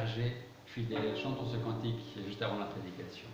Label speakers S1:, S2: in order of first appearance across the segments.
S1: âgés, fidèles, chantons ce cantique juste avant la prédication.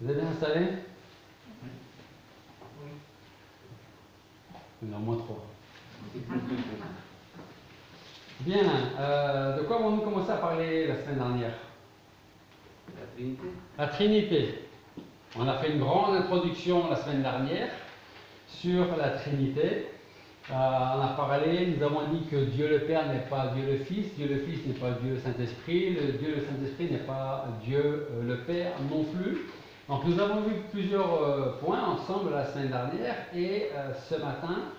S1: Vous êtes bien installés? Oui. Non, moins trop. Bien, de quoi avons-nous commencé à parler la semaine dernière?
S2: La Trinité.
S1: La Trinité. On a fait une grande introduction la semaine dernière sur la Trinité. On a parlé, nous avons dit que Dieu le Père n'est pas Dieu le Fils n'est pas Dieu le Saint-Esprit, Dieu le Saint-Esprit n'est pas Dieu le Père non plus. Donc nous avons vu plusieurs points ensemble la semaine dernière et ce matin,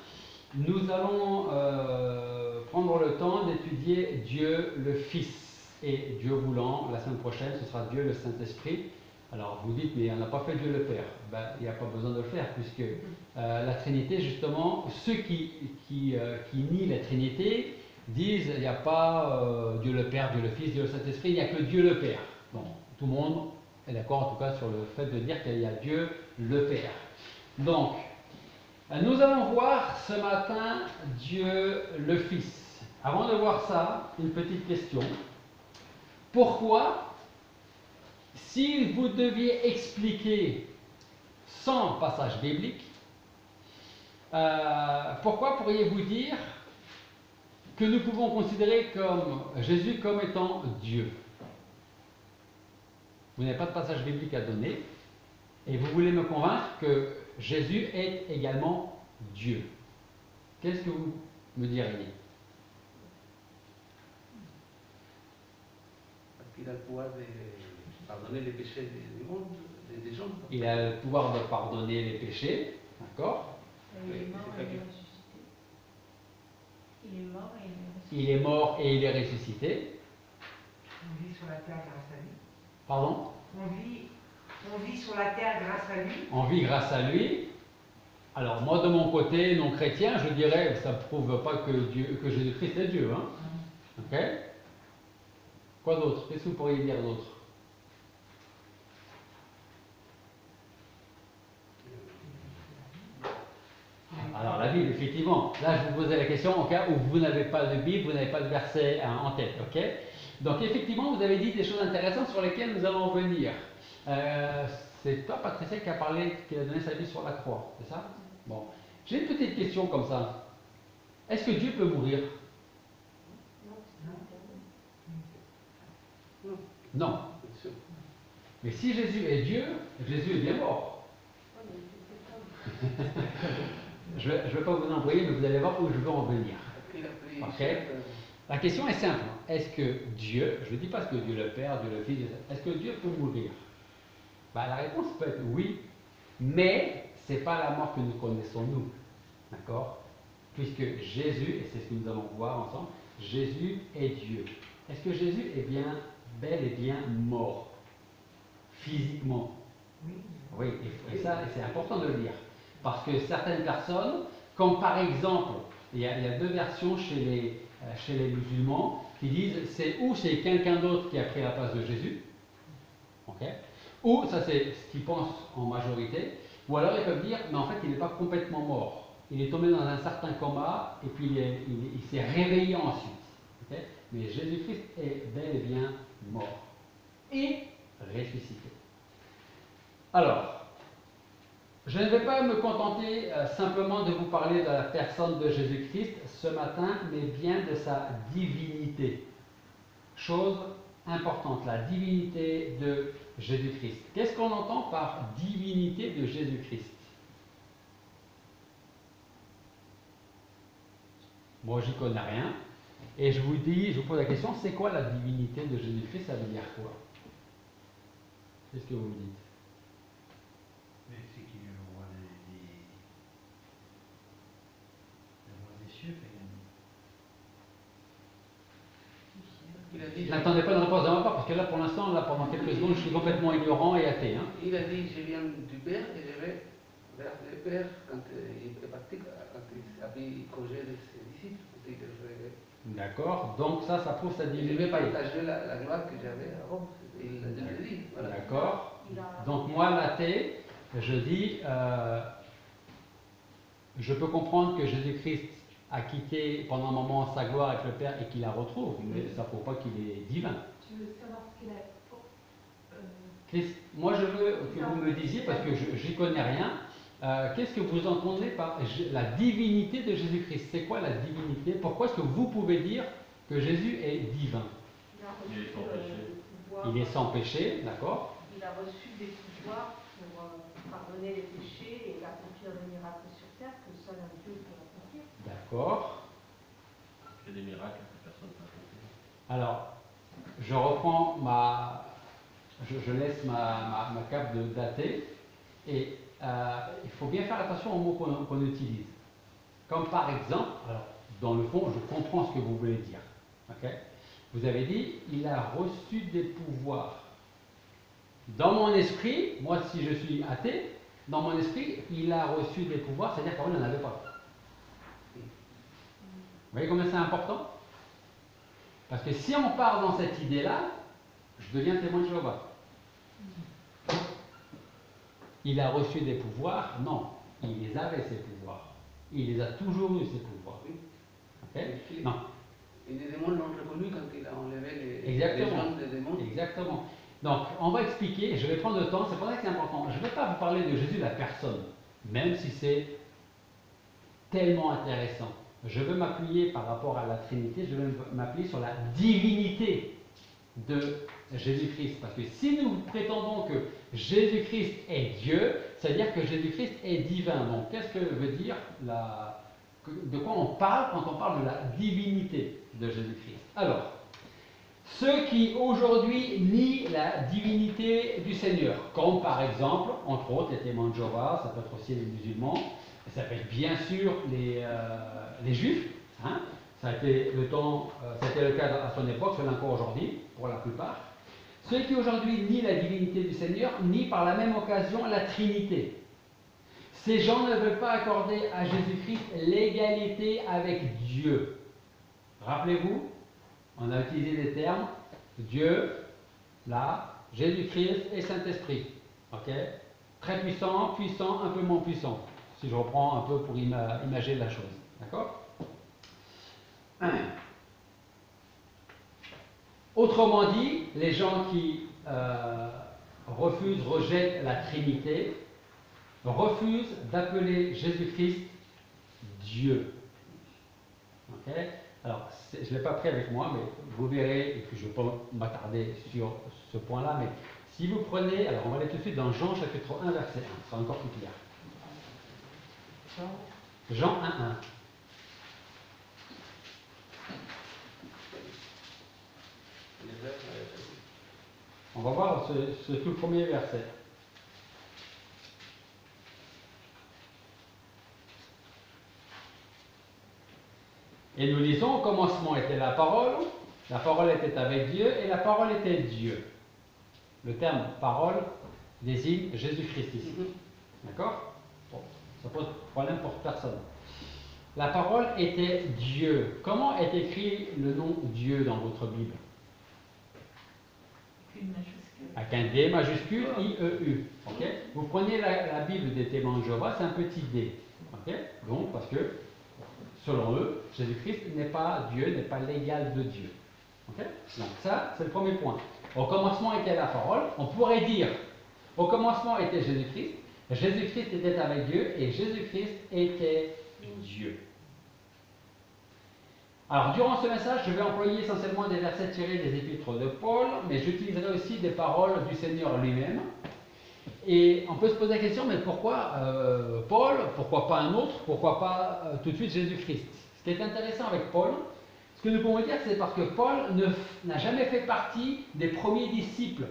S1: nous allons prendre le temps d'étudier Dieu le Fils. Et Dieu voulant, la semaine prochaine, ce sera Dieu le Saint-Esprit. Alors vous dites, mais on n'a pas fait Dieu le Père. Ben, il n'y a pas besoin de le faire, puisque la Trinité, justement, ceux qui nient la Trinité disent, il n'y a pas Dieu le Père, Dieu le Fils, Dieu le Saint-Esprit, il n'y a que Dieu le Père. Bon, tout le monde est d'accord en tout cas sur le fait de dire qu'il y a Dieu le Père. Donc, nous allons voir ce matin Dieu le Fils. Avant de voir ça, une petite question. Pourquoi, si vous deviez expliquer sans passage biblique, pourquoi pourriez-vous dire que nous pouvons considérer comme Jésus comme étant Dieu? Vous n'avez pas de passage biblique à donner et vous voulez me convaincre que Jésus est également Dieu. Qu'est-ce que vous me diriez?
S2: Parce qu'il a le pouvoir de pardonner les péchés du monde, des gens.
S1: Il a le pouvoir de pardonner les péchés, d'accord?
S3: Il est mort et il est ressuscité. Il est mort et il est ressuscité.
S1: Il est mort et il est ressuscité.
S4: On vit sur la terre grâce à lui.
S1: Pardon?
S4: On vit sur la terre grâce à lui.
S1: On vit grâce à lui. Alors moi de mon côté non chrétien, je dirais ça ne prouve pas que Jésus-Christ est Dieu. Hein? Ok? Quoi d'autre? Qu'est-ce que vous pourriez dire d'autre?
S2: Il
S1: là je vous posais la question au cas où vous n'avez pas de Bible, vous n'avez pas de verset en tête, ok? Donc effectivement, vous avez dit des choses intéressantes sur lesquelles nous allons venir. C'est toi, Patricia, qui a parlé, qui a donné sa vie sur la croix, c'est ça? Bon. J'ai une petite question comme ça. Est-ce que Dieu peut mourir? Non.
S2: Bien sûr.
S1: Mais si Jésus est Dieu, Jésus est bien mort. Je ne vais pas vous envoyer, mais vous allez voir où je veux en venir.
S2: Il a pris
S1: Ok. La question est simple. Est-ce que Dieu, je ne dis pas ce que Dieu le Père, Dieu le Fils, est-ce que Dieu peut mourir? Ben, la réponse peut être oui, mais ce n'est pas la mort que nous connaissons nous. D'accord? Puisque Jésus, et c'est ce que nous allons voir ensemble, Jésus est Dieu. Est-ce que Jésus est bien, bel et bien mort? Physiquement?
S4: Oui.
S1: Oui, et ça, c'est important de le dire. Parce que certaines personnes, comme par exemple, il y a deux versions chez les musulmans qui disent c'est quelqu'un d'autre qui a pris la place de Jésus, ok, ou ça c'est ce qu'ils pensent en majorité, ou alors ils peuvent dire mais en fait il n'est pas complètement mort, il est tombé dans un certain coma et puis il s'est réveillé ensuite, ok, mais Jésus-Christ est bel et bien mort et ressuscité. Alors, je ne vais pas me contenter simplement de vous parler de la personne de Jésus-Christ ce matin, mais bien de sa divinité. Chose importante, la divinité de Jésus-Christ. Qu'est-ce qu'on entend par divinité de Jésus-Christ? Moi, j'y connais rien. Et je vous pose la question, c'est quoi la divinité de Jésus-Christ? Ça veut dire quoi? Qu'est-ce que vous me dites?
S5: Mais c'est qu'il est le roi des cieux,
S2: Il a dit,
S1: N'attendez pas une réponse de ma part, parce que là, pour l'instant, là, pendant quelques secondes, je suis complètement ignorant et athée. Hein.
S2: il a dit, je viens du Père et je vais vers le Père quand il est parti, quand il a pris congé de ses disciples.
S1: D'accord, donc ça prouve sa
S2: Je
S1: divinité.
S2: vais partager la gloire que j'avais à Rome. Il l'a dit. Voilà.
S1: D'accord. Donc moi, l'athée, je dis, je peux comprendre que Jésus-Christ a quitté pendant un moment sa gloire avec le Père et qu'il la retrouve, mais ça ne prouve pas qu'il est divin.
S3: Tu veux savoir ce qu'il a.
S1: Christ, moi, je veux que vous me disiez, parce que j'y connais rien, qu'est-ce que vous entendez par la divinité de Jésus-Christ? C'est quoi la divinité? Pourquoi est-ce que vous pouvez dire que Jésus est divin?
S3: Il est sans péché.
S1: Il est sans péché, d'accord?
S3: Il a reçu des pouvoirs pour pardonner les péchés et accomplir des miracles sur terre que seul un Dieu peut accomplir.
S1: D'accord.
S5: Il y a des miracles que personne ne peut accomplir.
S1: Alors, je reprends je laisse ma cape d'athée et il faut bien faire attention aux mots qu'on utilise. Comme par exemple, alors, dans le fond, je comprends ce que vous voulez dire. Ok? Vous avez dit, il a reçu des pouvoirs. Dans mon esprit, moi si je suis athée, dans mon esprit, il a reçu des pouvoirs, c'est-à-dire qu'avant il n'en avait pas. Vous voyez combien c'est important? Parce que si on part dans cette idée-là, je deviens témoin de Jéhovah. Il a reçu des pouvoirs? Non, il les avait ces pouvoirs. Il les a toujours eu ces pouvoirs. Ok? Non.
S2: Et les démons l'ont reconnu quand il a enlevé les
S1: Exactement.
S2: gens des démons.
S1: Exactement. Donc, on va expliquer, je vais prendre le temps, c'est pour ça que c'est important. Je ne vais pas vous parler de Jésus, la personne, même si c'est tellement intéressant. Je veux m'appuyer par rapport à la Trinité, je veux m'appuyer sur la divinité de Jésus-Christ. Parce que si nous prétendons que Jésus-Christ est Dieu, c'est-à-dire que Jésus-Christ est divin. Donc, qu'est-ce que veut dire de quoi on parle quand on parle de la divinité de Jésus-Christ? Alors, ceux qui aujourd'hui nient la divinité du Seigneur, comme par exemple, entre autres, les témoins de Jéhovah, ça peut être aussi les musulmans, ça peut être bien sûr les juifs, hein, ça a été le cas à son époque, c'est encore aujourd'hui, pour la plupart. Ceux qui aujourd'hui nient la divinité du Seigneur nient par la même occasion la Trinité. Ces gens ne veulent pas accorder à Jésus-Christ l'égalité avec Dieu. Rappelez-vous, on a utilisé des termes Dieu, là, Jésus-Christ et Saint-Esprit. Ok? Très puissant, puissant, un peu moins puissant. Si je reprends un peu pour imaginer la chose. D'accord? Autrement dit, les gens qui refusent, rejettent la Trinité, refusent d'appeler Jésus-Christ Dieu. Ok? Alors, je ne l'ai pas pris avec moi, mais vous verrez, et puis je ne vais pas m'attarder sur ce point-là, mais si vous prenez, alors on va aller tout de suite dans Jean chapitre 1, verset 1, ce sera encore plus clair. Jean 1, 1. On va voir ce tout premier verset. Et nous lisons, au commencement était la parole était avec Dieu, et la parole était Dieu. Le terme parole désigne Jésus-Christ ici. D'accord? Bon, ça pose problème pour personne. La parole était Dieu. Comment est écrit le nom Dieu dans votre Bible?
S3: Une majuscule.
S1: Avec un D majuscule, I-E-U. Okay? Vous prenez la Bible des témoins de Jéhovah, c'est un petit D. Okay? Donc, parce que, selon eux, Jésus-Christ n'est pas Dieu, n'est pas l'égal de Dieu. Okay? Donc ça, c'est le premier point. Au commencement était la parole. On pourrait dire, au commencement était Jésus-Christ. Jésus-Christ était avec Dieu et Jésus-Christ était Dieu. Alors, durant ce message, je vais employer essentiellement des versets tirés des épîtres de Paul, mais j'utiliserai aussi des paroles du Seigneur lui-même. Et on peut se poser la question, mais pourquoi Paul? Pourquoi pas un autre? Pourquoi pas tout de suite Jésus-Christ? Ce qui est intéressant avec Paul, ce que nous pouvons dire, c'est parce que Paul n'a jamais fait partie des premiers disciples,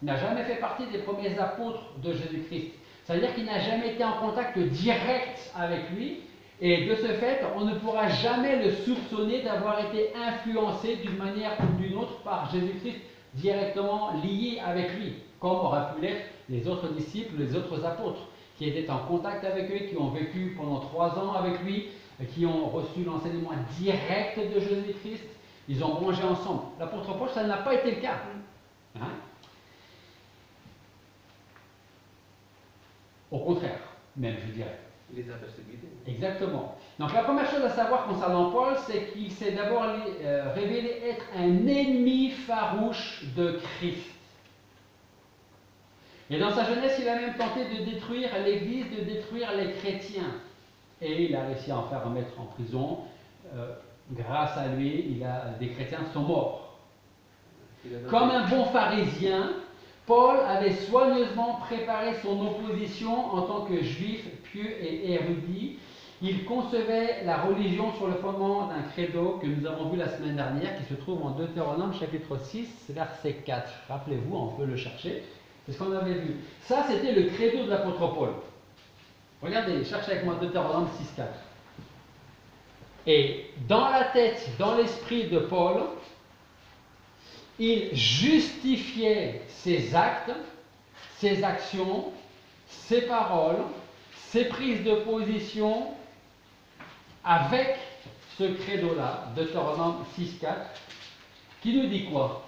S1: n'a jamais fait partie des premiers apôtres de Jésus-Christ. C'est-à-dire qu'il n'a jamais été en contact direct avec lui, et de ce fait, on ne pourra jamais le soupçonner d'avoir été influencé d'une manière ou d'une autre par Jésus-Christ directement lié avec lui, comme auraient pu l'être les autres disciples, les autres apôtres, qui étaient en contact avec lui, qui ont vécu pendant 3 ans avec lui, qui ont reçu l'enseignement direct de Jésus-Christ. Ils ont mangé ensemble. L'apôtre Paul, ça n'a pas été le cas. Hein? Au contraire, même, je dirais.
S2: Il les a persécutés.
S1: Exactement. Donc la première chose à savoir concernant Paul, c'est qu'il s'est d'abord révélé être un ennemi farouche de Christ. Et dans sa jeunesse, il a même tenté de détruire l'Église, de détruire les chrétiens. Et il a réussi à en faire mettre en prison. Grâce à lui, des chrétiens sont morts. Comme un bon pharisien, Paul avait soigneusement préparé son opposition en tant que juif pieux et érudit. Il concevait la religion sur le fondement d'un credo que nous avons vu la semaine dernière, qui se trouve en Deutéronome chapitre 6, verset 4. Rappelez-vous, on peut le chercher. C'est ce qu'on avait vu. Ça, c'était le credo de l'apôtre Paul. Regardez, cherchez avec moi Deutéronome 6, 4. Et dans la tête, dans l'esprit de Paul, il justifiait ses actes, ses actions, ses paroles, ses prises de position avec ce credo-là, Deutéronome 6.4, qui nous dit quoi?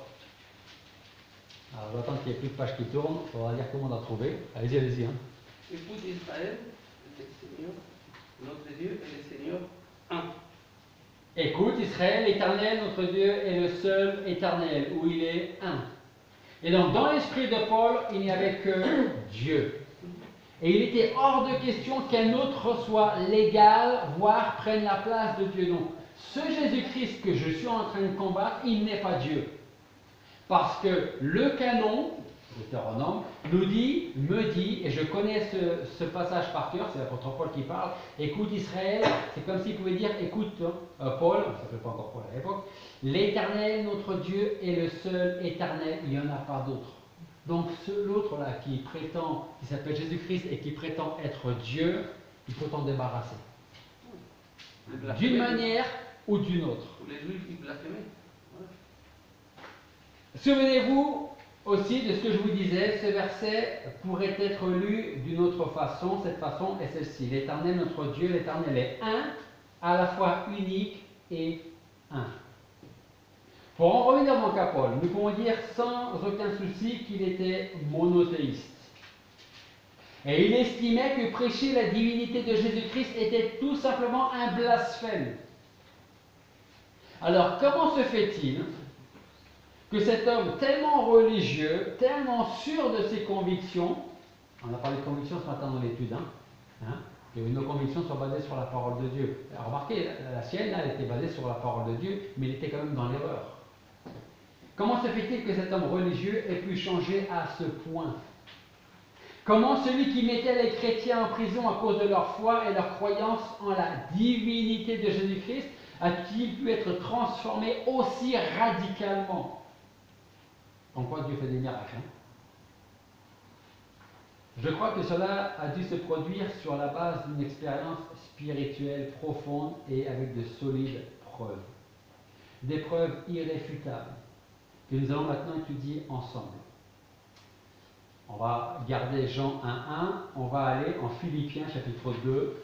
S1: Alors, je vais attendre qu'il n'y ait plus de pages qui tournent, on va dire comment on a trouvé. Allez-y, allez-y. Hein.
S2: Écoute Israël, le Seigneur, notre Dieu est le Seigneur un.
S1: Écoute Israël, l'Éternel, notre Dieu, est le seul éternel, où il est un. Et donc, dans l'esprit de Paul, il n'y avait que Dieu. Et il était hors de question qu'un autre soit légal, voire prenne la place de Dieu. Donc, ce Jésus-Christ que je suis en train de combattre, il n'est pas Dieu. Parce que le canon, Deutéronome, me dit, et je connais ce passage par cœur, c'est l'apôtre Paul qui parle, écoute Israël, c'est comme s'il pouvait dire, écoute Paul, ça ne s'appelait pas encore Paul à l'époque, l'Éternel, notre Dieu, est le seul éternel, il n'y en a pas d'autre. Donc l'autre là qui s'appelle Jésus-Christ et qui prétend être Dieu, il faut t'en débarrasser. D'une manière ou d'une autre.
S2: Les Juifs, ils blasphémaient. Voilà.
S1: Souvenez-vous aussi de ce que je vous disais, ce verset pourrait être lu d'une autre façon. Cette façon est celle-ci. L'Éternel, notre Dieu, l'Éternel est un, à la fois unique et un. Pour en revenir donc à Paul, nous pouvons dire sans aucun souci qu'il était monothéiste. Et il estimait que prêcher la divinité de Jésus-Christ était tout simplement un blasphème. Alors, comment se fait-il que cet homme tellement religieux, tellement sûr de ses convictions, on a parlé de convictions ce matin dans l'étude, que nos convictions sont basées sur la parole de Dieu. Alors, remarquez, la sienne, elle était basée sur la parole de Dieu, mais il était quand même dans l'erreur. Comment se fait-il que cet homme religieux ait pu changer à ce point? Comment celui qui mettait les chrétiens en prison à cause de leur foi et leur croyance en la divinité de Jésus-Christ a-t-il pu être transformé aussi radicalement? En quoi Dieu fait des miracles. Je crois que cela a dû se produire sur la base d'une expérience spirituelle profonde et avec de solides preuves. Des preuves irréfutables que nous allons maintenant étudier ensemble. On va garder Jean 1.1, on va aller en Philippiens chapitre 2.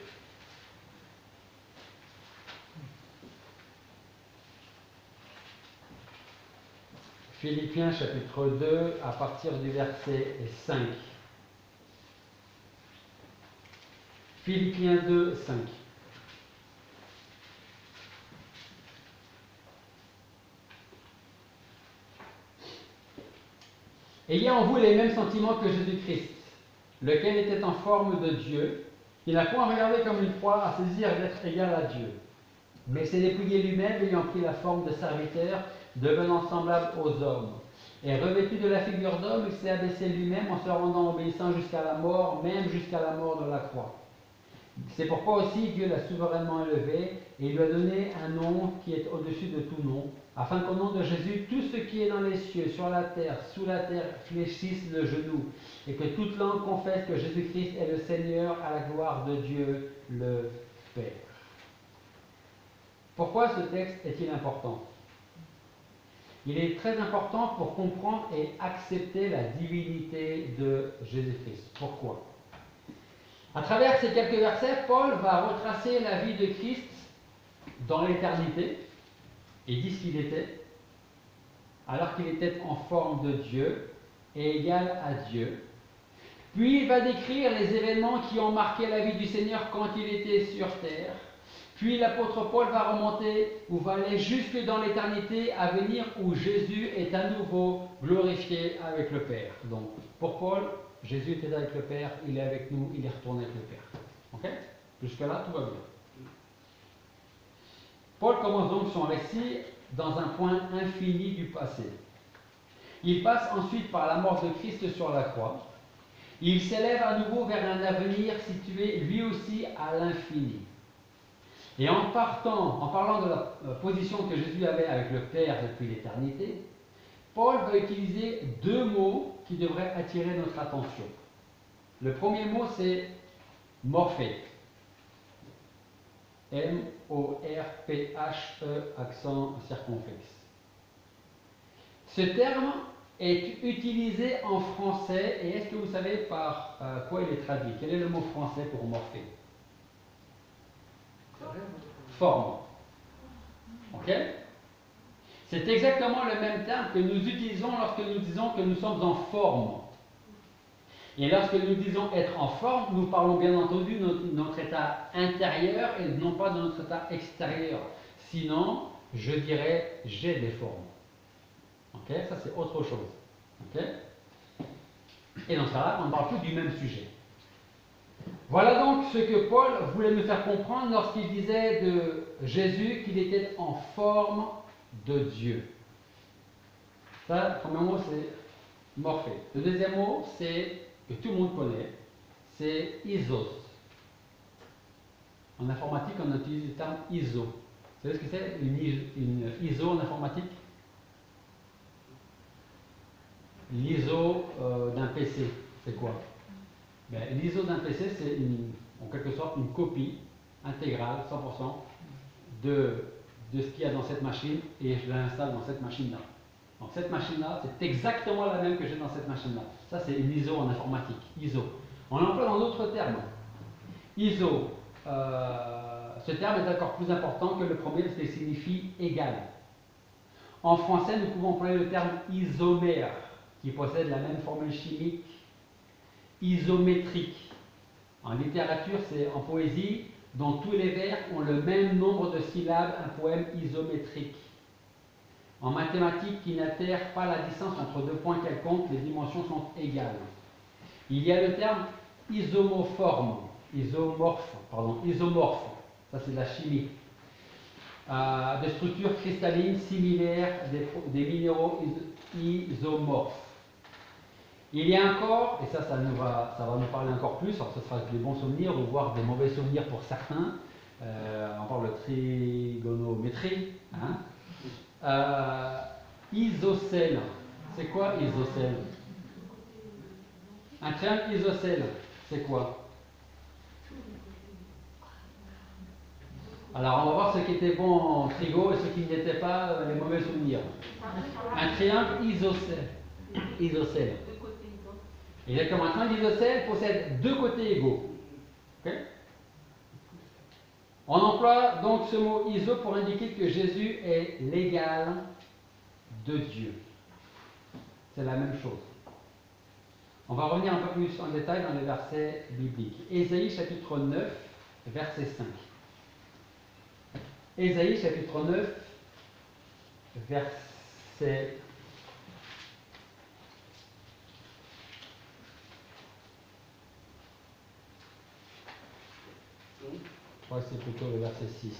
S1: Philippiens chapitre 2 à partir du verset 5. Philippiens 2, 5. Ayez en vous les mêmes sentiments que Jésus-Christ, lequel était en forme de Dieu, il n'a point regardé comme une proie à saisir d'être égal à Dieu, mais s'est dépouillé lui-même, ayant pris la forme de serviteur, devenant semblable aux hommes. Et revêtu de la figure d'homme, il s'est abaissé lui-même en se rendant obéissant jusqu'à la mort, même jusqu'à la mort de la croix. C'est pourquoi aussi Dieu l'a souverainement élevé et il lui a donné un nom qui est au-dessus de tout nom, afin qu'au nom de Jésus, tout ce qui est dans les cieux, sur la terre, sous la terre, fléchisse le genou, et que toute langue confesse que Jésus-Christ est le Seigneur à la gloire de Dieu le Père. Pourquoi ce texte est-il important? Il est très important pour comprendre et accepter la divinité de Jésus-Christ. Pourquoi? À travers ces quelques versets, Paul va retracer la vie de Christ dans l'éternité et dit ce qu'il était, alors qu'il était en forme de Dieu et égal à Dieu. Puis il va décrire les événements qui ont marqué la vie du Seigneur quand il était sur terre. Puis l'apôtre Paul va remonter ou va aller jusque dans l'éternité à venir où Jésus est à nouveau glorifié avec le Père. Donc pour Paul, Jésus était avec le Père, il est avec nous, il est retourné avec le Père. Ok? Jusque-là, tout va bien. Paul commence donc son récit dans un point infini du passé. Il passe ensuite par la mort de Christ sur la croix. Il s'élève à nouveau vers un avenir situé lui aussi à l'infini. Et en parlant de la position que Jésus avait avec le Père depuis l'éternité, Paul va utiliser deux mots qui devraient attirer notre attention. Le premier mot, c'est morphé. M-O-R-P-H-E, accent circonflexe. Ce terme est utilisé en français, et est-ce que vous savez par quoi il est traduit? Quel est le mot français pour morphé? Forme. Ok? C'est exactement le même terme que nous utilisons lorsque nous disons que nous sommes en forme. Et lorsque nous disons être en forme, nous parlons bien entendu de notre état intérieur et non pas de notre état extérieur. Sinon, je dirais j'ai des formes. Ok? Ça c'est autre chose. Ok? Et dans ce cas-là, on ne parle plus du même sujet. Voilà donc ce que Paul voulait nous faire comprendre lorsqu'il disait de Jésus qu'il était en forme de Dieu. Ça, le premier mot, c'est morphé. Le deuxième mot, c'est, que tout le monde connaît, c'est isos. En informatique, on utilise le terme ISO. Vous savez ce que c'est une ISO en informatique? L'ISO d'un PC, c'est quoi? L'ISO d'un PC, c'est en quelque sorte une copie intégrale, 100%, de ce qu'il y a dans cette machine et je l'installe dans cette machine-là. Donc cette machine-là, c'est exactement la même que j'ai dans cette machine-là. Ça, c'est une ISO en informatique, ISO. On l'emploie dans d'autres termes. ISO, ce terme est encore plus important que le premier parce qu'il signifie égal. En français, nous pouvons employer le terme isomère, qui possède la même formule chimique, isométrique, En littérature, c'est en poésie, dont tous les vers ont le même nombre de syllabes, un poème isométrique. En mathématiques, qui n'altèrent pas la distance entre deux points quelconques, les dimensions sont égales. Il y a le terme isomorphe, ça c'est de la chimie, de structures cristallines similaires des minéraux isomorphes. Il y a encore, et ça va nous parler encore plus, alors ce sera des bons souvenirs ou voire des mauvais souvenirs pour certains, on parle de trigonométrie, isocèle. C'est quoi isocèle? Un triangle isocèle, c'est quoi? Alors on va voir ce qui était bon en trigo et ce qui n'était pas, les mauvais souvenirs. Un triangle isocèle. Isocèle. Exactement, un triangle isocèle possède deux côtés égaux. Okay? On emploie donc ce mot iso pour indiquer que Jésus est l'égal de Dieu. C'est la même chose. On va revenir un peu plus en détail dans les versets bibliques. Ésaïe chapitre 9, verset 5. Ésaïe chapitre 9, verset 5. Je crois que c'est plutôt le verset 6.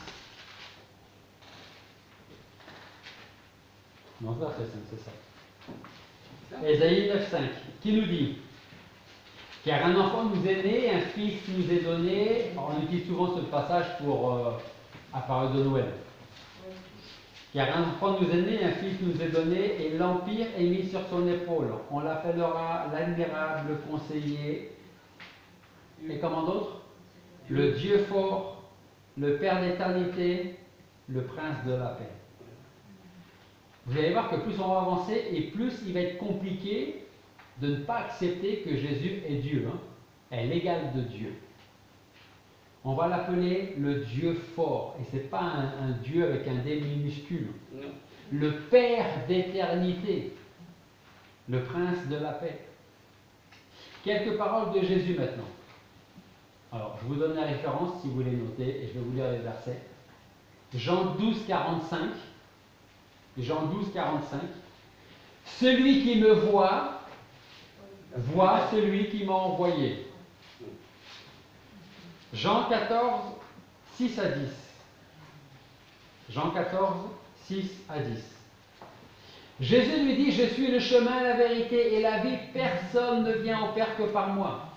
S1: Non, verset 5, c'est ça. Ésaïe 9, 5, qui nous dit: car un enfant nous est né, un fils nous est donné. Alors, on utilise souvent ce passage pour à parole de Noël. Car un enfant nous est né, un fils nous est donné, et l'empire est mis sur son épaule. On l'appellera l'admirable conseiller. Et comment d'autre? Le Dieu fort, le Père d'éternité, le Prince de la paix. Vous allez voir que plus on va avancer, et plus il va être compliqué de ne pas accepter que Jésus est Dieu, est l'égal de Dieu. On va l'appeler le Dieu fort, et ce n'est pas un Dieu avec un D minuscule. Non. Le Père d'éternité, le Prince de la paix. Quelques paroles de Jésus maintenant. Alors, je vous donne la référence si vous voulez noter, et je vais vous lire les versets. Jean 12, 45. Jean 12, 45. Celui qui me voit celui qui m'a envoyé. Jean 14, 6 à 10. Jean 14, 6 à 10. Jésus lui dit: je suis le chemin, la vérité et la vie. Personne ne vient au Père que par moi.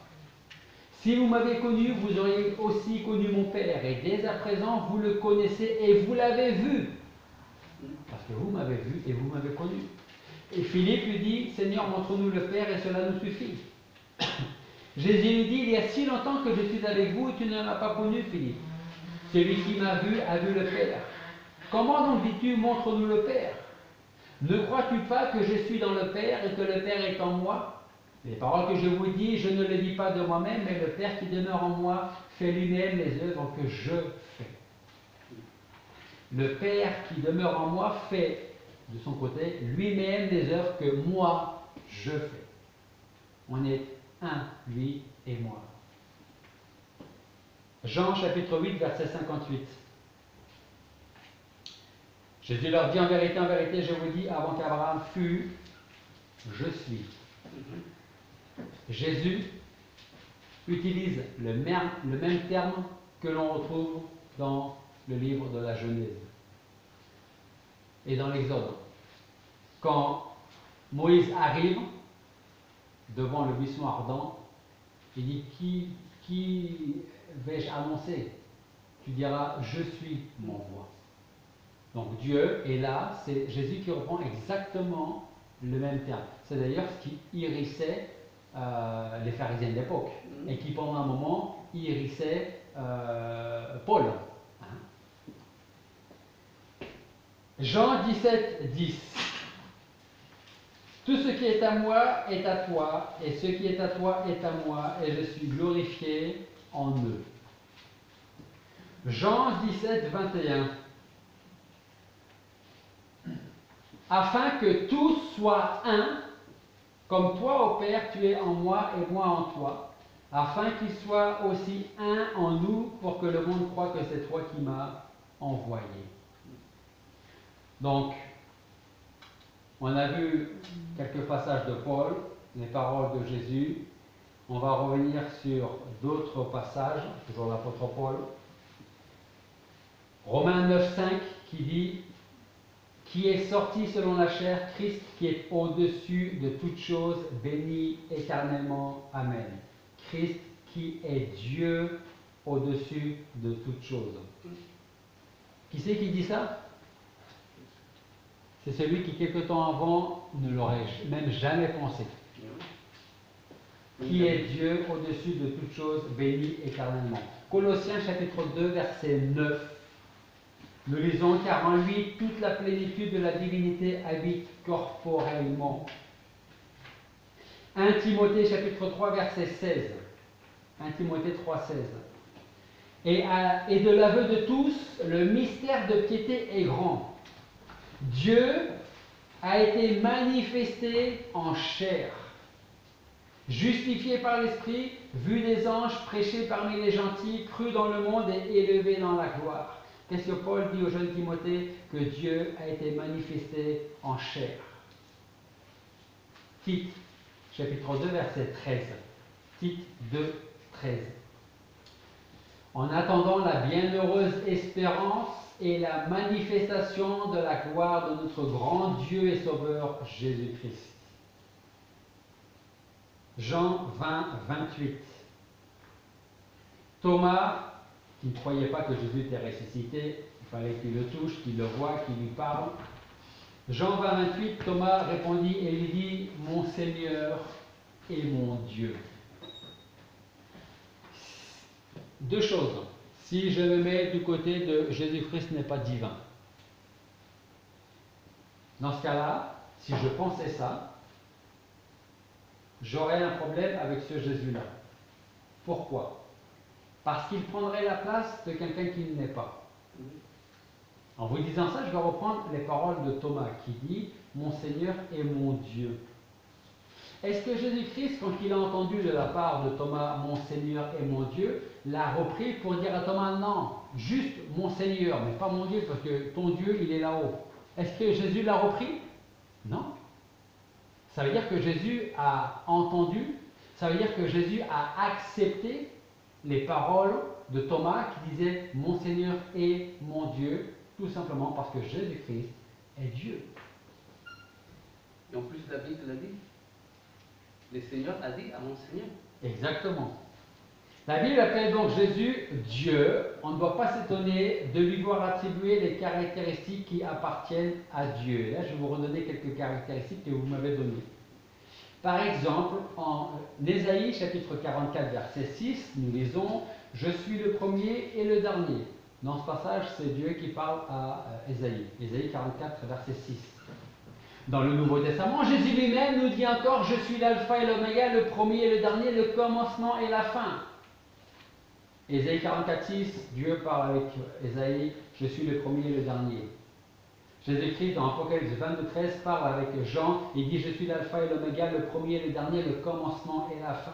S1: Si vous m'avez connu, vous auriez aussi connu mon Père. Et dès à présent, vous le connaissez et vous l'avez vu. Parce que vous m'avez vu et vous m'avez connu. Et Philippe lui dit: Seigneur, montre-nous le Père et cela nous suffit. Jésus lui dit: il y a si longtemps que je suis avec vous et tu ne m'as pas connu, Philippe. Celui qui m'a vu a vu le Père. Comment donc dis-tu: montre-nous le Père? Ne crois-tu pas que je suis dans le Père et que le Père est en moi? Les paroles que je vous dis, je ne les dis pas de moi-même, mais le Père qui demeure en moi fait lui-même les œuvres que je fais. Le Père qui demeure en moi fait de son côté lui-même les œuvres que moi je fais. On est un, lui et moi. Jean chapitre 8, verset 58. Jésus leur dit: en vérité, je vous dis, avant qu'Abraham fût, je suis. Jésus utilise le même terme que l'on retrouve dans le livre de la Genèse et dans l'Exode. Quand Moïse arrive devant le buisson ardent, il dit: qui vais-je annoncer? Tu diras: je suis, m'envoie. Donc Dieu est là, c'est Jésus qui reprend exactement le même terme. C'est d'ailleurs ce qui irrissait les pharisiens de l'époque, et qui pendant un moment irrissait Paul. Jean 17, 10. Tout ce qui est à moi est à toi, et ce qui est à toi est à moi, et je suis glorifié en eux. Jean 17, 21. Afin que tous soient un, comme toi, ô Père, tu es en moi et moi en toi, afin qu'il soit aussi un en nous pour que le monde croie que c'est toi qui m'as envoyé. Donc, on a vu quelques passages de Paul, les paroles de Jésus. On va revenir sur d'autres passages, toujours l'apôtre Paul. Romains 9,5 qui dit « Qui est sorti selon la chair, Christ qui est au-dessus de toutes choses, béni éternellement. Amen. » Christ qui est Dieu au-dessus de toutes choses. Qui c'est qui dit ça? C'est celui qui, quelque temps avant, ne l'aurait même jamais pensé. Qui est Dieu au-dessus de toutes choses, béni éternellement. Colossiens chapitre 2, verset 9. Nous lisons, car en lui, toute la plénitude de la divinité habite corporellement. 1 Timothée chapitre 3, verset 16. 1 Timothée 3, 16. Et de l'aveu de tous, le mystère de piété est grand. Dieu a été manifesté en chair, justifié par l'Esprit, vu des anges, prêché parmi les gentils, cru dans le monde et élevé dans la gloire. Qu'est-ce que Paul dit au jeune Timothée? Que Dieu a été manifesté en chair. Tite, chapitre 2, verset 13. Tite 2, 13. En attendant la bienheureuse espérance et la manifestation de la gloire de notre grand Dieu et Sauveur Jésus-Christ. Jean 20, 28. Thomas, qui ne croyait pas que Jésus était ressuscité, il fallait qu'il le touche, qu'il le voie, qu'il lui parle. Jean 20, 28, Thomas répondit et lui dit « Mon Seigneur et mon Dieu ». Deux choses. Si je me mets du côté de Jésus-Christ n'est pas divin. Dans ce cas-là, si je pensais ça, j'aurais un problème avec ce Jésus-là. Pourquoi? Parce qu'il prendrait la place de quelqu'un qui ne l'est pas. En vous disant ça, je vais reprendre les paroles de Thomas qui dit « Mon Seigneur et mon Dieu ». Est-ce que Jésus-Christ, quand il a entendu de la part de Thomas « Mon Seigneur et mon Dieu », l'a repris pour dire à Thomas « Non, juste mon Seigneur, mais pas mon Dieu, parce que ton Dieu, il est là-haut ». Est-ce que Jésus l'a repris? Non. Ça veut dire que Jésus a entendu, ça veut dire que Jésus a accepté les paroles de Thomas qui disaient « Mon Seigneur et mon Dieu », tout simplement parce que Jésus-Christ est Dieu.
S2: Et en plus, David l'a dit. Le Seigneur a dit à mon Seigneur.
S1: Exactement. La Bible appelle donc Jésus Dieu. On ne doit pas s'étonner de lui voir attribuer les caractéristiques qui appartiennent à Dieu. Et là, je vais vous redonner quelques caractéristiques que vous m'avez données. Par exemple, en Ésaïe chapitre 44, verset 6, nous lisons « Je suis le premier et le dernier ». Dans ce passage, c'est Dieu qui parle à Ésaïe. Ésaïe 44, verset 6. Dans le Nouveau Testament, Jésus lui-même nous dit encore « Je suis l'alpha et l'oméga, le premier et le dernier, le commencement et la fin ». Ésaïe 44, 6, Dieu parle avec Ésaïe « Je suis le premier et le dernier ». Jésus-Christ, dans Apocalypse 22, 13, parle avec Jean, il dit « Je suis l'alpha et l'oméga, le premier et le dernier, le commencement et la fin ».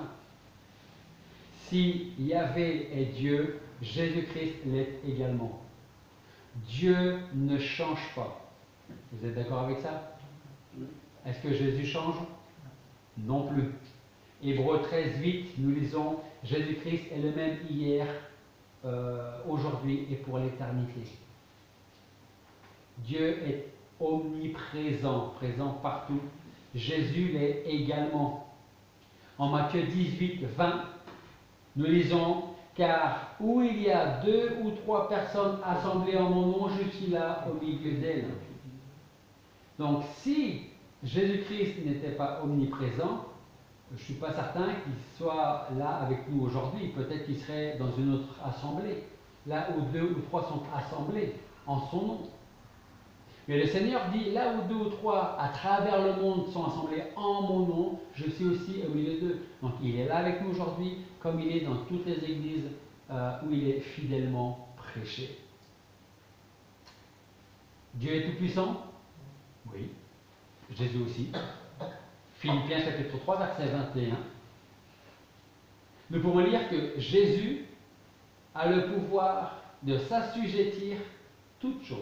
S1: Si Yahvé est Dieu, Jésus-Christ l'est également. Dieu ne change pas. Vous êtes d'accord avec ça? Est-ce que Jésus change? Non plus. Hébreux 13, 8, nous lisons « Jésus-Christ est le même hier, aujourd'hui et pour l'éternité ». Dieu est omniprésent, présent partout. Jésus l'est également. En Matthieu 18, 20, nous lisons « Car où il y a 2 ou 3 personnes assemblées en mon nom, je suis là au milieu d'elles. » Donc si Jésus-Christ n'était pas omniprésent, je ne suis pas certain qu'il soit là avec nous aujourd'hui. Peut-être qu'il serait dans une autre assemblée, là où 2 ou 3 sont assemblés en son nom. Mais le Seigneur dit, là où 2 ou 3 à travers le monde sont assemblés en mon nom, je suis aussi au milieu d'eux. Donc il est là avec nous aujourd'hui, comme il est dans toutes les églises où il est fidèlement prêché. Dieu est tout-puissant? Oui. Jésus aussi. Philippiens chapitre 3, verset 21. nous pouvons lire que Jésus a le pouvoir de s'assujettir toutes choses,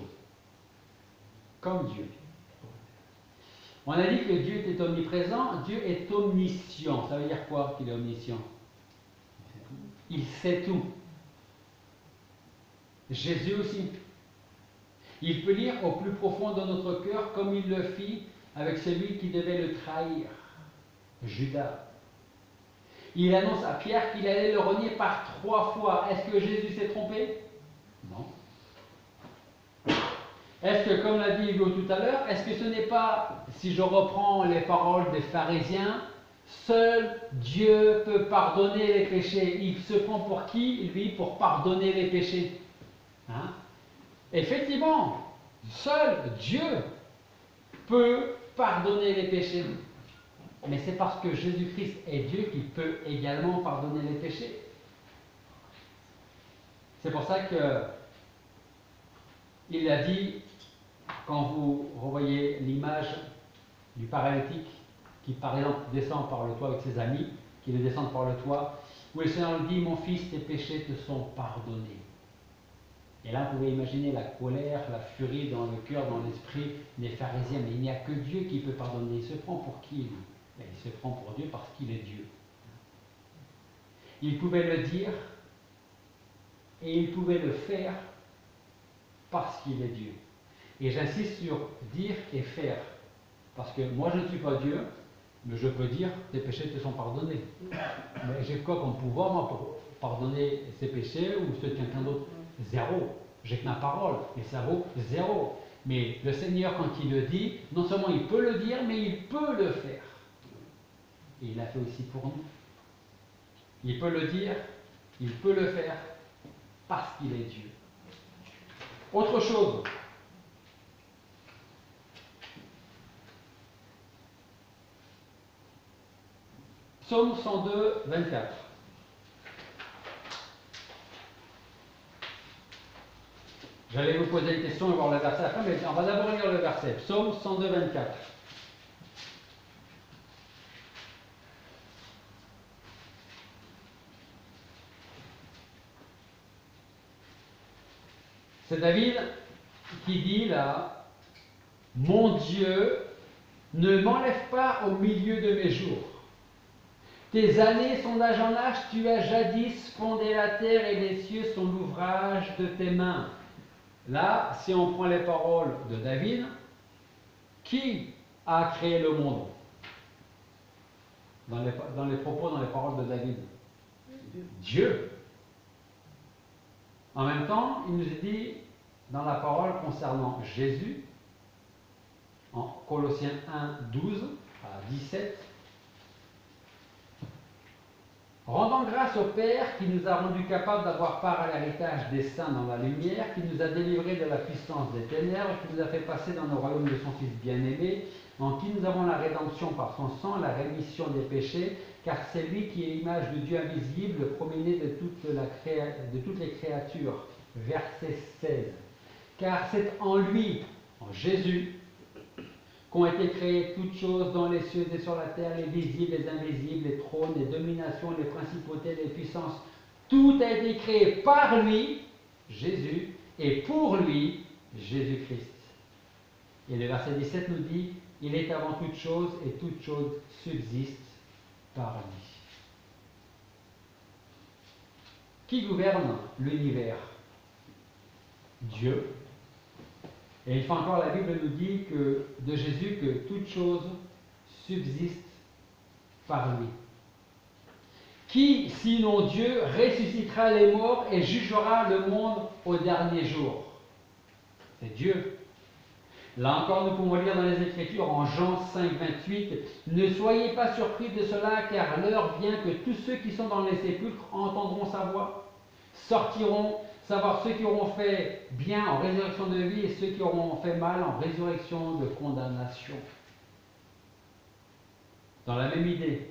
S1: comme Dieu. On a dit que Dieu était omniprésent, Dieu est omniscient. Ça veut dire quoi qu'il est omniscient? Il sait tout. Jésus aussi. Il peut lire au plus profond de notre cœur comme il le fit avec celui qui devait le trahir, Judas. Il annonce à Pierre qu'il allait le renier par 3 fois. Est-ce que Jésus s'est trompé? Non. Est-ce que, comme l'a dit Hugo tout à l'heure, est-ce que ce n'est pas, si je reprends les paroles des pharisiens, seul Dieu peut pardonner les péchés? Il se prend pour qui, lui, pour pardonner les péchés? Hein? Effectivement, seul Dieu peut pardonner les péchés. Mais c'est parce que Jésus-Christ est Dieu qu'il peut également pardonner les péchés. C'est pour ça que il a dit, quand vous revoyez l'image du paralytique qui, par exemple, descend par le toit avec ses amis, qui le descendent par le toit, où le Seigneur lui dit, mon fils, tes péchés te sont pardonnés. Et là, vous pouvez imaginer la colère, la furie dans le cœur, dans l'esprit des pharisiens. Mais il n'y a que Dieu qui peut pardonner. Il se prend pour qui, lui? Il se prend pour Dieu parce qu'il est Dieu. Il pouvait le dire et il pouvait le faire parce qu'il est Dieu. Et j'insiste sur dire et faire. Parce que moi, je ne suis pas Dieu, mais je peux dire tes péchés te sont pardonnés. Mais j'ai quoi comme pouvoir, moi, pour pardonner ses péchés ou ceux de quelqu'un d'autre? Zéro. J'ai que ma parole, et ça vaut 0. Mais le Seigneur, quand il le dit, non seulement il peut le dire, mais il peut le faire. Et il l'a fait aussi pour nous. Il peut le dire, il peut le faire, parce qu'il est Dieu. Autre chose. Psaume 102, 24. J'allais vous poser une question et voir le verset à la fin, mais on va d'abord lire le verset. Psaume 102, 24. C'est David qui dit là, mon Dieu, ne m'enlève pas au milieu de mes jours. Tes années sont d'âge en âge, tu as jadis fondé la terre et les cieux sont l'ouvrage de tes mains. Là, si on prend les paroles de David, qui a créé le monde? Dans les propos, dans les paroles de David. Dieu. En même temps, il nous dit dans la parole concernant Jésus, en Colossiens 1, 12 à 17, rendant grâce au Père qui nous a rendus capables d'avoir part à l'héritage des saints dans la lumière, qui nous a délivrés de la puissance des ténèbres, qui nous a fait passer dans le royaume de son Fils bien-aimé, en qui nous avons la rédemption par son sang, la rémission des péchés, car c'est lui qui est l'image de Dieu invisible, le premier-né de toutes les créatures. Verset 16. Car c'est en lui, en Jésus, qu'ont été créées toutes choses dans les cieux et sur la terre, les visibles, les invisibles, les trônes, les dominations, les principautés, les puissances. Tout a été créé par lui, Jésus, et pour lui, Jésus-Christ. Et le verset 17 nous dit, il est avant toute chose et toute chose subsiste par lui. Qui gouverne l'univers? Dieu. Et une fois encore, la Bible nous dit que de Jésus que toute chose subsiste par lui. Qui, sinon Dieu, ressuscitera les morts et jugera le monde au dernier jour? C'est Dieu. Là encore, nous pouvons lire dans les Écritures en Jean 5, 28, « Ne soyez pas surpris de cela, car l'heure vient que tous ceux qui sont dans les sépulcres entendront sa voix, sortiront, savoir ceux qui auront fait bien en résurrection de vie et ceux qui auront fait mal en résurrection de condamnation. » Dans la même idée,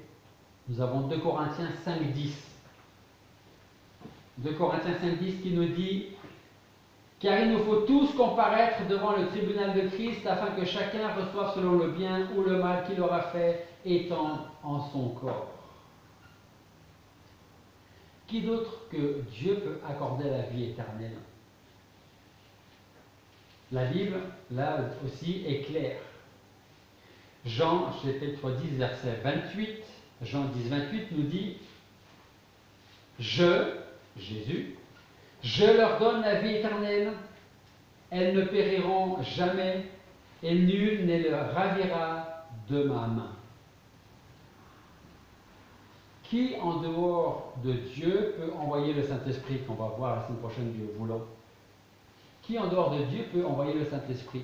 S1: nous avons 2 Corinthiens 5, 10. 2 Corinthiens 5, 10 qui nous dit « Car il nous faut tous comparaître devant le tribunal de Christ afin que chacun reçoive selon le bien ou le mal qu'il aura fait étant en son corps. » Qui d'autre que Dieu peut accorder la vie éternelle? La Bible, là aussi, est claire. Jean, chapitre 10, verset 28, Jean 10, 28 nous dit: Jésus, je leur donne la vie éternelle, elles ne périront jamais, et nul ne les ravira de ma main. Qui, en dehors de Dieu, peut envoyer le Saint-Esprit, qu'on va voir la semaine prochaine, Dieu voulant? Qui, en dehors de Dieu, peut envoyer le Saint-Esprit?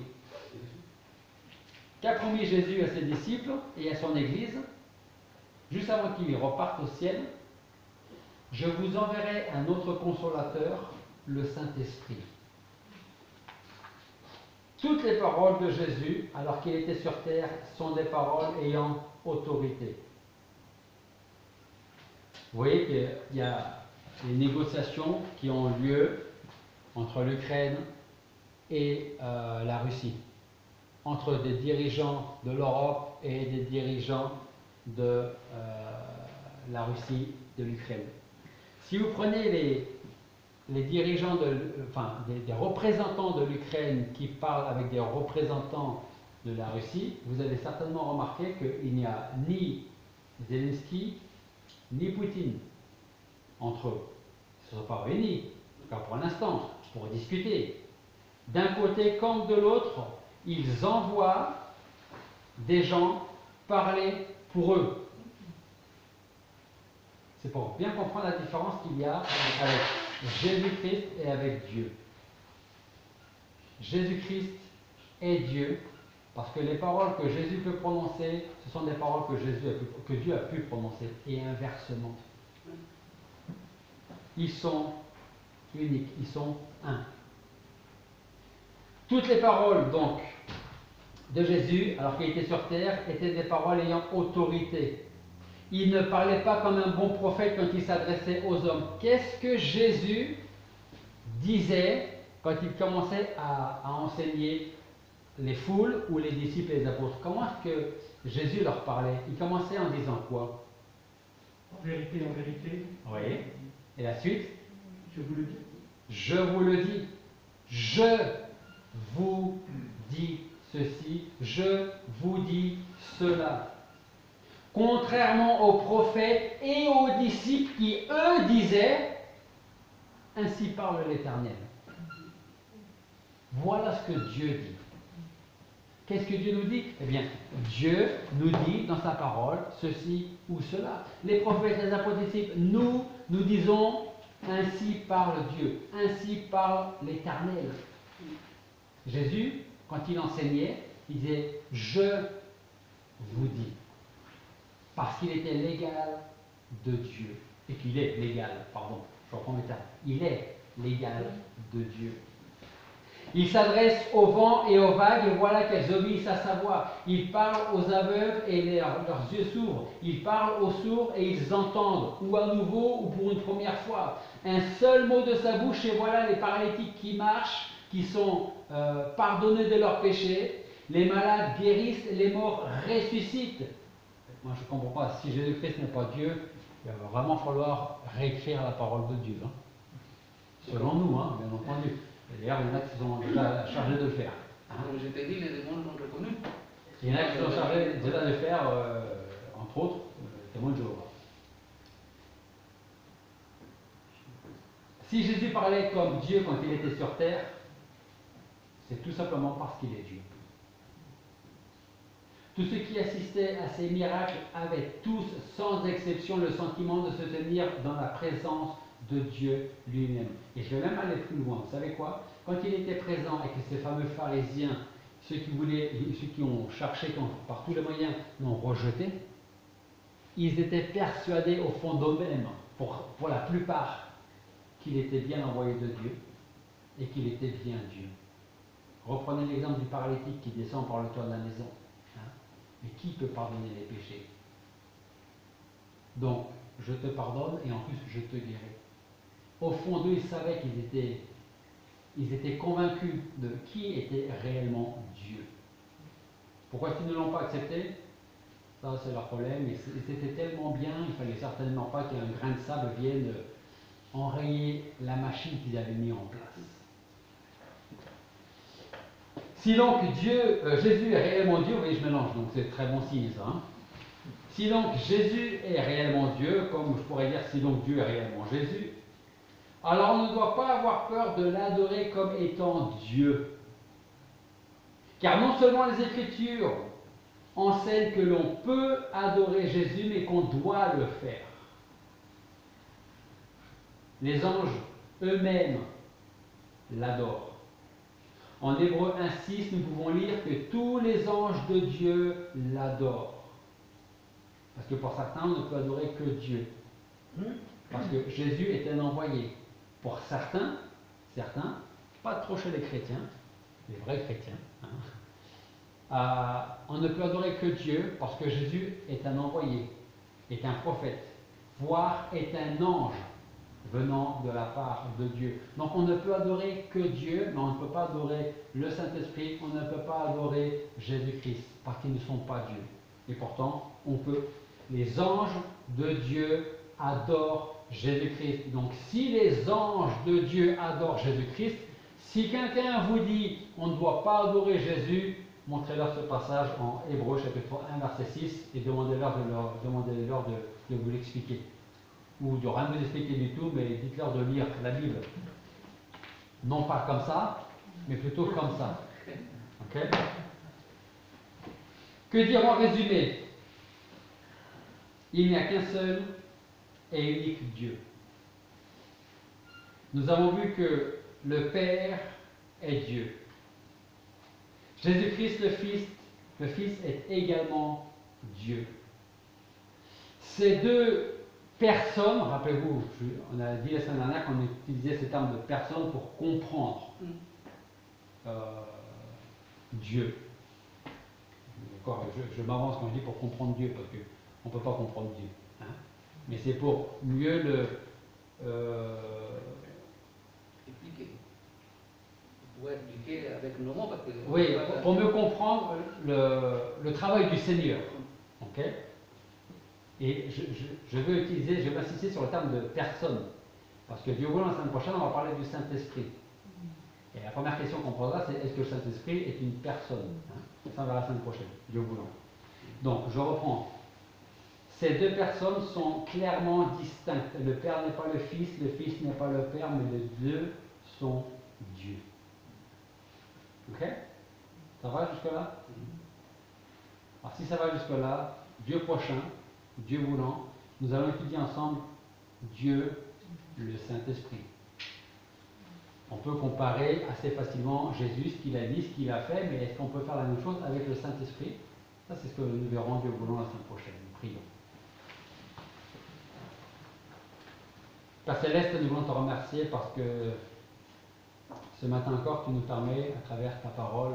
S1: Qu'a promis Jésus à ses disciples et à son Église, juste avant qu'il reparte au ciel? Je vous enverrai un autre consolateur, le Saint-Esprit. Toutes les paroles de Jésus, alors qu'il était sur terre, sont des paroles ayant autorité. Vous voyez qu'il y a des négociations qui ont lieu entre l'Ukraine et la Russie, entre des dirigeants de l'Europe et des dirigeants de la Russie, de l'Ukraine. Si vous prenez les dirigeants, des représentants de l'Ukraine qui parlent avec des représentants de la Russie, vous avez certainement remarqué qu'il n'y a ni Zelensky ni Poutine entre eux. Ils ne se sont pas réunis, en tout cas pour l'instant, pour discuter. D'un côté comme de l'autre, ils envoient des gens parler pour eux. C'est pour bien comprendre la différence qu'il y a avec Jésus-Christ et avec Dieu. Jésus-Christ est Dieu, parce que les paroles que Jésus peut prononcer, ce sont des paroles que Dieu a pu prononcer, et inversement. Ils sont uniques, ils sont un. Toutes les paroles, donc, de Jésus, alors qu'il était sur terre, étaient des paroles ayant autorité. Il ne parlait pas comme un bon prophète quand il s'adressait aux hommes. Qu'est-ce que Jésus disait quand il commençait à enseigner les foules ou les disciples et les apôtres? Comment est-ce que Jésus leur parlait? Il commençait en disant quoi?
S5: En vérité,
S1: Oui. Et la suite?
S5: je vous le dis.
S1: Je vous le dis. Je vous dis ceci. Je vous dis cela. Contrairement aux prophètes et aux disciples qui, eux, disaient: ainsi parle l'Éternel. Voilà ce que Dieu dit. Qu'est-ce que Dieu nous dit? Eh bien, Dieu nous dit dans sa parole ceci ou cela. Les prophètes, les apôtres, les disciples, nous disons: ainsi parle Dieu, ainsi parle l'Éternel. Jésus, quand il enseignait, il disait: je vous dis. Parce qu'il était l'égal de Dieu. Et qu'il est l'égal, pardon, je reprends mes termes. Il est l'égal de Dieu. Il s'adresse au vent et aux vagues, et voilà qu'elles obéissent à sa voix. Il parle aux aveugles et leurs yeux s'ouvrent. Il parle aux sourds et ils entendent, ou à nouveau, ou pour une première fois. Un seul mot de sa bouche, et voilà les paralytiques qui marchent, qui sont pardonnés de leurs péchés. Les malades guérissent, les morts ressuscitent. Moi, je ne comprends pas. Si Jésus-Christ n'est pas Dieu, il va vraiment falloir réécrire la parole de Dieu. Hein. Selon nous, hein, bien entendu. Et d'ailleurs, il y en a qui sont déjà chargés de le faire. Hein.
S2: Comme je t'ai dit, les démons l'ont reconnu.
S1: Il y en a qui sont chargés déjà de le faire, entre autres, le témoin de Jéhovah. Si Jésus parlait comme Dieu quand il était sur terre, c'est tout simplement parce qu'il est Dieu. Tous ceux qui assistaient à ces miracles avaient tous, sans exception, le sentiment de se tenir dans la présence de Dieu lui-même. Et je vais même aller plus loin. Vous savez quoi? Quand il était présent et que ces fameux pharisiens, ceux qui ont cherché par tous les moyens, l'ont rejeté, ils étaient persuadés au fond d'eux-mêmes, pour la plupart, qu'il était bien envoyé de Dieu et qu'il était bien Dieu. Reprenez l'exemple du paralytique qui descend par le toit de la maison. Mais qui peut pardonner les péchés? Donc, je te pardonne et en plus, je te guéris. Au fond d'eux, ils savaient ils étaient convaincus de qui était réellement Dieu. Pourquoi est-ce qu'ils ne l'ont pas accepté? Ça, c'est leur problème. Ils étaient tellement bien, il ne fallait certainement pas qu'un grain de sable vienne enrayer la machine qu'ils avaient mis en place. Si donc Jésus est réellement Dieu, vous voyez, je mélange, donc c'est très bon signe ça. Hein. Si donc Jésus est réellement Dieu, comme je pourrais dire si donc Dieu est réellement Jésus, alors on ne doit pas avoir peur de l'adorer comme étant Dieu. Car non seulement les Écritures enseignent que l'on peut adorer Jésus, mais qu'on doit le faire. Les anges eux-mêmes l'adorent. En Hébreux 1,6, nous pouvons lire que tous les anges de Dieu l'adorent. Parce que pour certains, on ne peut adorer que Dieu. Parce que Jésus est un envoyé. Pour certains, pas trop chez les chrétiens, les vrais chrétiens, on ne peut adorer que Dieu parce que Jésus est un envoyé, est un prophète, voire est un ange venant de la part de Dieu. Donc on ne peut adorer que Dieu, mais on ne peut pas adorer le Saint-Esprit, on ne peut pas adorer Jésus-Christ, parce qu'ils ne sont pas Dieu. Et pourtant, on peut. Les anges de Dieu adorent Jésus-Christ. Donc si les anges de Dieu adorent Jésus-Christ, si quelqu'un vous dit on ne doit pas adorer Jésus, montrez-leur ce passage en Hébreux chapitre 1 verset 6 et demandez-leur de vous l'expliquer. Ou de rien vous expliquer du tout, mais dites-leur de lire la Bible. Non pas comme ça, mais plutôt comme ça. Ok? Que dire en résumé? Il n'y a qu'un seul et unique Dieu. Nous avons vu que le Père est Dieu. Jésus-Christ le Fils est également Dieu. Ces deux personnes, rappelez-vous, on a dit la semaine dernière qu'on utilisait ce terme de personne pour comprendre Dieu. D'accord, je m'avance quand je dis pour comprendre Dieu, parce qu'on ne peut pas comprendre Dieu. Hein, mais c'est pour mieux le
S2: expliquer. Vous pouvez expliquer avec nos mots parce que.
S1: Oui, pour mieux comprendre le travail du Seigneur. Ok? Et je vais insister sur le terme de personne. Parce que Dieu voulant, la semaine prochaine, on va parler du Saint-Esprit. Et la première question qu'on posera, c'est est-ce que le Saint-Esprit est une personne? Hein? Ça, on verra la semaine prochaine, Dieu voulant. Donc, je reprends. Ces deux personnes sont clairement distinctes. Le Père n'est pas le Fils n'est pas le Père, mais les deux sont Dieu. Ok? Ça va jusque-là? Alors, si ça va jusque-là, Dieu prochain, Dieu voulant, nous allons étudier ensemble Dieu, le Saint-Esprit. On peut comparer assez facilement Jésus, ce qu'il a dit, ce qu'il a fait, mais est-ce qu'on peut faire la même chose avec le Saint-Esprit? Ça, c'est ce que nous verrons, Dieu voulant, la semaine prochaine. Nous prions. Père Céleste, nous voulons te remercier parce que ce matin encore, tu nous permets, à travers ta parole,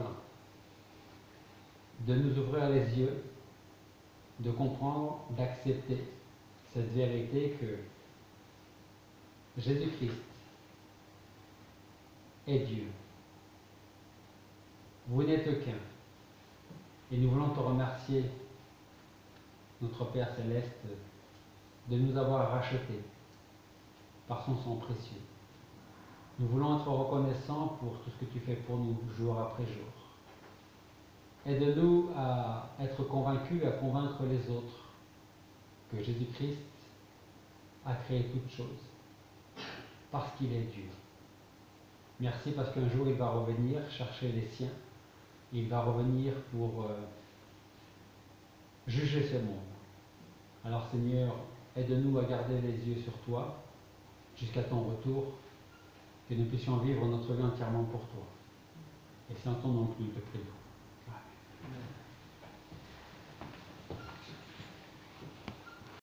S1: de nous ouvrir les yeux, de comprendre, d'accepter cette vérité que Jésus-Christ est Dieu. Vous n'êtes qu'un. Et nous voulons te remercier, notre Père Céleste, de nous avoir rachetés par son sang précieux. Nous voulons être reconnaissants pour tout ce que tu fais pour nous, jour après jour. Aide-nous à être convaincus, à convaincre les autres que Jésus-Christ a créé toutes choses, parce qu'il est Dieu. Merci parce qu'un jour il va revenir chercher les siens, il va revenir pour juger ce monde. Alors Seigneur, aide-nous à garder les yeux sur toi jusqu'à ton retour, que nous puissions vivre notre vie entièrement pour toi. Et c'est en ton nom que nous te prions. Amen.